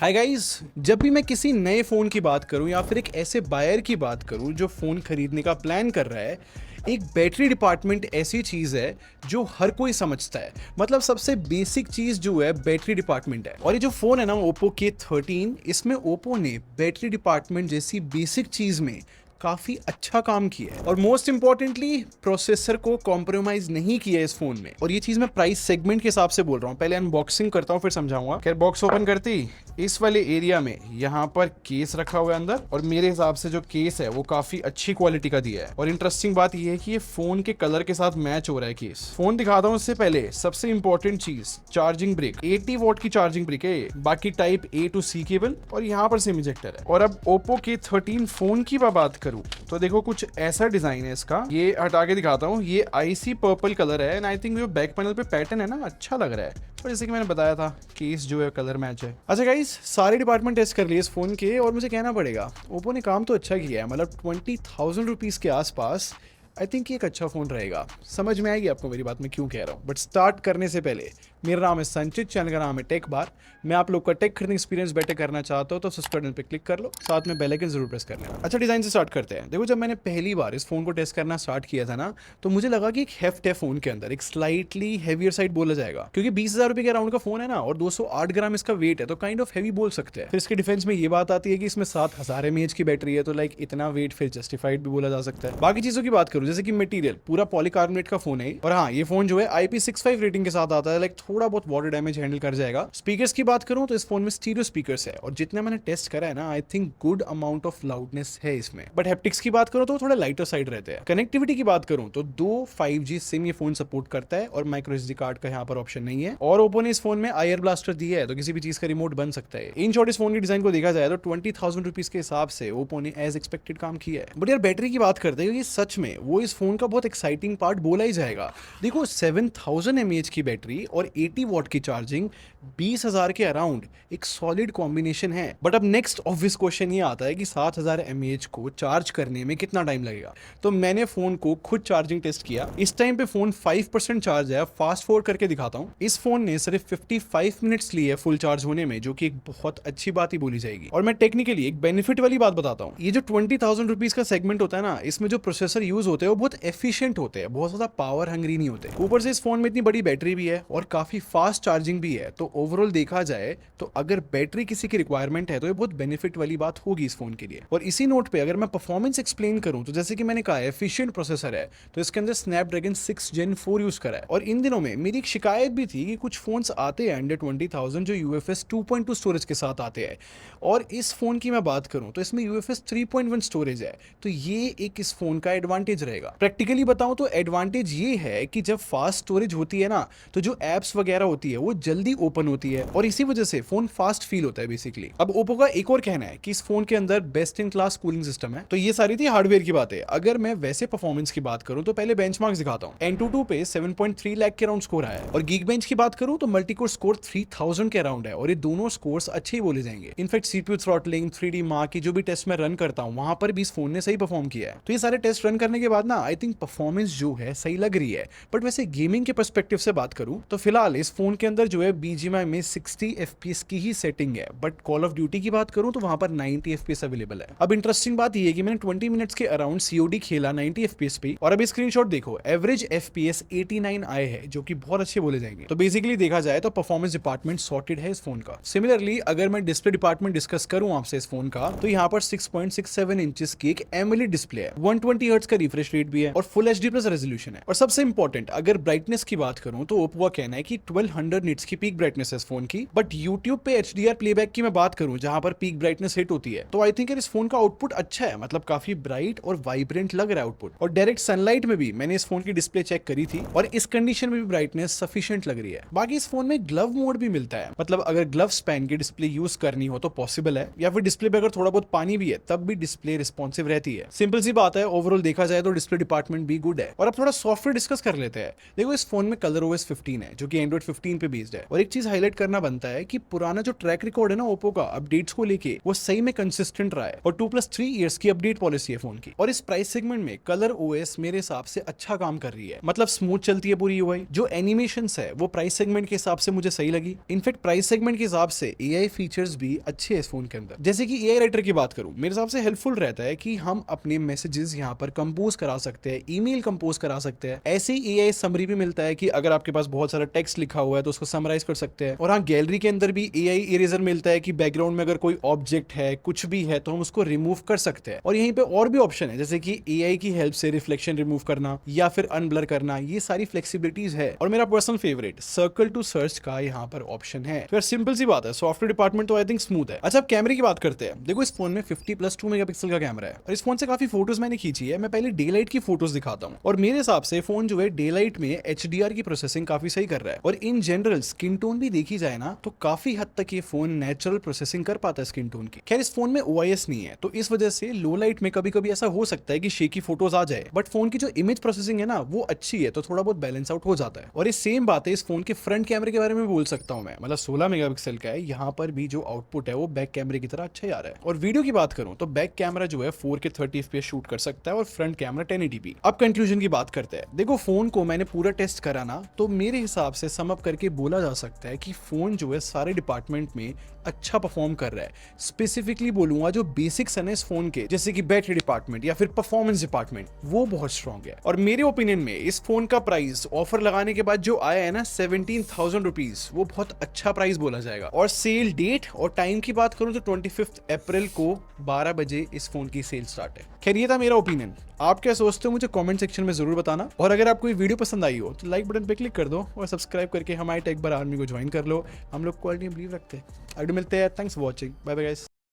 Hi guys, जब भी मैं किसी नए फ़ोन की बात करूं या फिर एक ऐसे बायर की बात करूं जो फ़ोन खरीदने का प्लान कर रहा है, एक बैटरी डिपार्टमेंट ऐसी चीज़ है जो हर कोई समझता है। मतलब सबसे बेसिक चीज़ जो है बैटरी डिपार्टमेंट है। और ये जो फ़ोन है ना ओप्पो K13, इसमें ओप्पो ने बैटरी डिपार्टमेंट जैसी बेसिक चीज़ में काफ़ी अच्छा काम किया है और मोस्ट इंपॉर्टेंटली प्रोसेसर को कॉम्प्रोमाइज नहीं किया है इस फोन में। और ये चीज़ मैं प्राइस सेगमेंट के हिसाब से बोल रहा हूँ। पहले अनबॉक्सिंग करता हूँ फिर समझाऊंगा। खैर बॉक्स ओपन करती इस वाले एरिया में यहाँ पर केस रखा हुआ है अंदर, और मेरे हिसाब से जो केस है वो काफी अच्छी क्वालिटी का दिया है। और इंटरेस्टिंग बात ये है कि ये फोन के कलर के साथ मैच हो रहा है केस। फोन दिखाता हूँ उससे पहले सबसे इंपॉर्टेंट चीज, चार्जिंग ब्रिक 80 वॉट की चार्जिंग ब्रिक है। बाकी type A to C cable और यहाँ पर सिम इजेक्टर है। और अब ओप्पो K13 फोन की मैं बात करूँ तो देखो कुछ ऐसा डिजाइन है इसका। ये हटा के दिखाता हूँ, ये आईसी पर्पल कलर है एंड आई थिंक जो बैक पैनल पे पैटर्न है ना अच्छा लग रहा है। और जैसे कि मैंने बताया था केस जो है कलर मैच है। अच्छा गाइस, सारे डिपार्टमेंट टेस्ट कर लिए इस फोन के और मुझे कहना पड़ेगा ओप्पो ने काम तो अच्छा किया है। मतलब 20,000 रुपीज के आसपास आई थिंक ये एक अच्छा फ़ोन रहेगा। समझ में आएगी आपको मेरी बात मैं क्यों कह रहा हूँ। बट स्टार्ट करने से पहले, मेरा नाम है संचित, चैनल का नाम है टेक बार। मैं आप लोग का टेक खरीदने एक्सपीरियंस बेटर करना चाहता हूँ तो सब्सक्राइब पे क्लिक कर लो, साथ में बेल आइकन जरूर प्रेस कर लेना। अच्छा, डिज़ाइन से स्टार्ट करते हैं। देखो, जब मैंने पहली बार इस फोन को टेस्ट करना स्टार्ट किया था ना, तो मुझे लगा कि एक हेफ्ट है फोन के अंदर, एक स्लाइटली हैवियर साइड बोला जाएगा, क्योंकि 20,000 रुपये के अराउंड का फोन है ना और 208 ग्राम इसका वेट है, तो काइंड ऑफ हैवी बोल सकते हैं। फिर इसके डिफेंस में ये बात आती है कि इसमें 7,000 mAh की बैटरी है, तो लाइक इतना वेट फिर जस्टिफाइड भी बोला जा सकता है। बाकी चीज़ों की बात करूँ, जैसे कि मटेरियल पूरा पॉलीकार्बोनेट का फोन है। और हाँ, ये फोन जो है IP65 रेटिंग के साथ आता है, लाइक थोड़ा बहुत वाटर डैमेज हैंडल कर जाएगा। स्पीकर्स की बात करूं तो इस फोन में स्टीरियो स्पीकर्स है और जितना मैंने टेस्ट करा है ना, I think good amount of loudness है इसमें। बट हैप्टिक्स की बात करूं तो थोड़ा लाइटर साइड रहते हैं। कनेक्टिविटी की बात करूं तो 2 5G सिम ये फोन सपोर्ट करता है और माइक्रो SD कार्ड का यहाँ पर ऑप्शन नहीं है। और ओप्पो ने इस फोन में आईआर ब्लास्टर दिया है, तो किसी भी चीज का रिमोट बन सकता है। इन शॉर्ट, इस फोन की डिजाइन को देखा जाए तो 20,000 रुपीज के हिसाब से ओप्पो ने एज एक्सपेक्टेड काम किया है। बट यार बैटरी की बात करते हैं, ये सच में वो इस फोन का बहुत एक्साइटिंग पार्ट बोला ही जाएगा। देखो, 7000 mAh की बैटरी और 80 वॉट की चार्जिंग 20,000 के अराउंड एक सॉलिड कॉम्बिनेशन है। बट अब नेक्स्ट ऑब्वियस क्वेश्चन ये आता है कि 7,000 mAh को चार्ज करने में कितना टाइम लगेगा। तो मैंने फोन को खुद चार्जिंग टेस्ट किया। इस टाइम पे फोन 5% चार्ज है। फास्ट फॉरवर्ड करके दिखाता हूँ। इस फोन ने सिर्फ 55 मिनट्स लिए फुल चार्ज होने में, जो कि एक बहुत अच्छी बात ही बोली जाएगी। और मैं टेक्निकली एक बेनिफिट वाली बात बताता हूँ। ये जो 20,000 रुपीज का सेगमेंट होता है ना, इसमें जो प्रोसेसर यूज होते हैं वो बहुत एफिशिएंट होते हैं, बहुत ज्यादा पावर हंग्री नहीं होते। ऊपर से इस फोन में इतनी बड़ी बैटरी भी है और काफी फास्ट चार्जिंग भी है। तो ओवरऑल देखा जाए तो अगर बैटरी किसी की रिक्वायरमेंट है तो ये बहुत बेनिफिट वाली बात होगी इस फोन के लिए। और इसी नोट पे अगर मैं परफॉर्मेंस एक्सप्लेन करूं तो जैसे कि मैंने कहा एफिशिएंट प्रोसेसर है, तो इसके अंदर स्नैपड्रैगन 6 Gen 4 यूज करा है। और इन दिनों में मेरी एक शिकायत भी थी कि कुछ फोन्स आते हैं अंडर 20,000 जो UFS 2.2 स्टोरेज के साथ आते हैं। और इस फोन की मैं बात करूं तो इसमें UFS 3.1 स्टोरेज है, तो ये एक इस फोन का एडवांटेज रहेगा। प्रैक्टिकली बताऊं तो एडवांटेज ये है कि जब फास्ट स्टोरेज होती है ना, तो जो एप्स वगैरह होती है वो जल्दी ओपन होती है और इसी वजह से फोन फास्ट फील होता है बेसिकली। अब ओप्पो का एक और कहना है कि इस फोन के अंदर best in class cooling system है। तो ये सारी थी हार्डवेयर की बातें। अगर मैं वैसे परफॉर्मेंस की बात करूं तो पहले बेंचमार्क्स दिखाता हूं। Antutu पे 7.3 लाख के अराउंड स्कोर आया है। और Geekbench की बात करूं तो मल्टीकोर स्कोर 3000 के अराउंड है और ये दोनों स्कोर्स अच्छे ही बोले जाएंगे। In fact CPU throttling, 3D mark की जो भी टेस्ट मैं रन करता हूं वहां पर भी इस फोन ने सही परफॉर्म किया है। तो ये सारे टेस्ट रन करने के बाद ना आई थिंक परफॉर्मेंस जो है सही लग रही है। बट वैसे गेमिंग के पर्सपेक्टिव से बात करूं तो फिलहाल इस फोन के अंदर जो है BGMI में 60 FPS की ही सेटिंग है। बट कॉल ऑफ ड्यूटी की बात करूं तो वहां पर 90 FPS अवेलेबल है। अब इंटरेस्टिंग बात यह है कि मैंने 20 मिनट्स के अराउंड COD खेला 90 FPS पे, और अभी स्क्रीनशॉट देखो, एवरेज FPS 89 आए हैं, जो कि बहुत अच्छे बोले जाएंगे। तो बेसिकली देखा जाए तो परफॉर्मेंस डिपार्टमेंट सॉर्टेड है इस फोन का। सिमिलरली अगर मैं डिस्प्ले डिपार्टमेंट डिस्कस करूं आपसे इस फोन का, तो यहाँ पर 6.67 इंचेस की एक AMOLED डिस्प्ले है, 120 हर्ट्ज का रिफ्रेश रेट भी है और फुल HD प्लस रेजोल्यूशन है। और सबसे इंपॉर्टेंट अगर ब्राइटनेस की बात करूं तो ओप्पो का कहना है कि 1200 निट्स की पीक ब्राइटनेस है इस फोन की। बट यूट्यूब पे HDR प्लेबैक की मैं बात करूं जहां पर पीक ब्राइटनेस हिट होती है, तो आई थिंक इस फोन का आउटपुट अच्छा है। मतलब काफी ब्राइट और वाइब्रेंट लग रहा है आउटपुट। और डायरेक्ट सनलाइट में भी मैंने इस फोन की डिस्प्ले चेक करी थी और इस कंडीशन में भी ब्राइटनेस सफिशिएंट लग रही है। बाकी इस फोन में ग्लव मोड भी मिलता है, मतलब अगर ग्लव्स पहन के डिस्प्ले यूज करनी हो तो पॉसिबल है, या फिर डिस्प्ले पे अगर थोड़ा बहुत पानी भी है तब भी डिस्प्ले रिस्पॉन्सिव रहती है। सिंपल सी बात है, ओवरऑल देखा जाए तो डिस्प्ले डिपार्टमेंट भी गुड है। और अब थोड़ा सॉफ्टवेयर डिस्कस कर लेते हैं। देखो इस फोन में कलर OS 15 है जो कि एंड्रॉइड 15 पे बेस्ड है। और एक चीज हाईलाइट करना बनता है कि पुराना जो ट्रैक रिकॉर्ड है ना ओप्पो का अपडेट्स को लेके, वो सही में कंसिस्टेंट रहा है और 2+3 इयर्स की अपडेट पॉलिसी है फोन की। और इस प्राइस सेगमेंट में कलर OS मेरे हिसाब से अच्छा काम कर रही है, मतलब स्मूथ चलती है पूरी UI। जो एनिमेशंस है वो प्राइस सेगमेंट के हिसाब से मुझे सही लगी। इनफैक्ट प्राइस सेगमेंट के हिसाब से AI फीचर्स भी अच्छे हैं इस फोन के अंदर। जैसे कि AI राइटर की बात करूं, मेरे हिसाब से हेल्पफुल रहता है कि हम अपने मैसेजेस यहाँ पर कंपोज करा सकते हैं, ईमेल कंपोज करा सकते हैं। ऐसे ही AI समरी भी मिलता है कि अगर आपके पास बहुत सारा टेक्स्ट लिखा हुआ है तो उसको समराइज कर सकते हैं। और हाँ, गैलरी के अंदर भी AI इरेजर मिलता है कि बैकग्राउंड में अगर कोई ऑब्जेक्ट है, कुछ भी है, तो हम उसको रिमूव कर सकते हैं। और यहीं पे और भी ऑप्शन है, जैसे कि AI की हेल्प से रिफ्लेक्शन रिमूव करना या फिर अनब्लर करना, ये सारी फ्लेक्सिबिलिटीज है। और मेरा personal favourite circle to search का यहाँ पर ऑप्शन है। फिर सिंपल सी बात है, सॉफ्टवेयर डिपार्टमेंट तो आई थिंक स्मूथ है। अच्छा, अब कैमरे की बात करते हैं। देखो इस फोन में 50+2 मेगापिक्सल का कैमरा है और इस फोन से काफी फोटोज मैंने खींची है। मैं पहले डे लाइट की फोटोज दिखाता हूँ और मेरे हिसाब से फोन जो है डे लाइट में HDR की प्रोसेसिंग काफी सही कर रहा है। और इन जनरल स्किन टोन भी देखी जाए ना तो काफी हद तक ये फोन नेचुरल प्रोसेसिंग कर पाता है स्किन टोन की। खैर इस फोन में OIS नहीं है तो इस वजह से लो लाइट में कभी कभी ऐसा हो सकता है कि शेकी फोटोज आ जाए, बट फोन की जो इमेज प्रोसेसिंग है ना वो अच्छी है तो थोड़ा बहुत बैलेंस आउट हो जाता है। और ये सेम बात है इस फोन के फ्रंट कैमरे के बारे में बोल सकता हूं मैं, मतलब 16 मेगापिक्सल का है। यहाँ पर भी जो आउटपुट है वो बैक कैमरे की तरह अच्छा ही आ रहा है। और वीडियो की बात करूं तो बैक कैमरा जो है 4K 30 FPS शूट कर सकता है और फ्रंट कैमरा 1080p। अब कंक्लूजन की बात करते हैं। देखो फोन को मैंने पूरा टेस्ट करा ना तो मेरे हिसाब से सम अप करके बोला जा सकता है कि फोन जो है सारे डिपार्टमेंट में अच्छा परफॉर्म कर रहा है। स्पेसिफिकली बोलूंगा जो बेसिक्स है ना इस फोन के, जैसे कि बैटरी डिपार्टमेंट या फिर परफॉर्मेंस डिपार्टमेंट, वो बहुत स्ट्रॉन्ग है। और मेरे ओपिनियन में इस फोन का प्राइस ऑफर लगाने के बाद जो आया है ना 17,000 रुपीज, वो बहुत अच्छा प्राइस बोला जाएगा। और सेल डेट और टाइम की बात करूं तो 25 अप्रैल को 12 बजे इस फोन की सेल स्टार्ट है। खैर ये था मेरा ओपिनियन, आप क्या सोचते हो मुझे कमेंट सेक्शन में जरूर बताना। और अगर आपको ये वीडियो पसंद आई हो तो लाइक बटन पे क्लिक कर दो और सब्सक्राइब करके हमारे टेक बार आर्मी को ज्वाइन कर लो। हम लोग क्वालिटी में बिलीव रखते हैं। अगले मिलते हैं। Thanks for watching. Bye bye guys.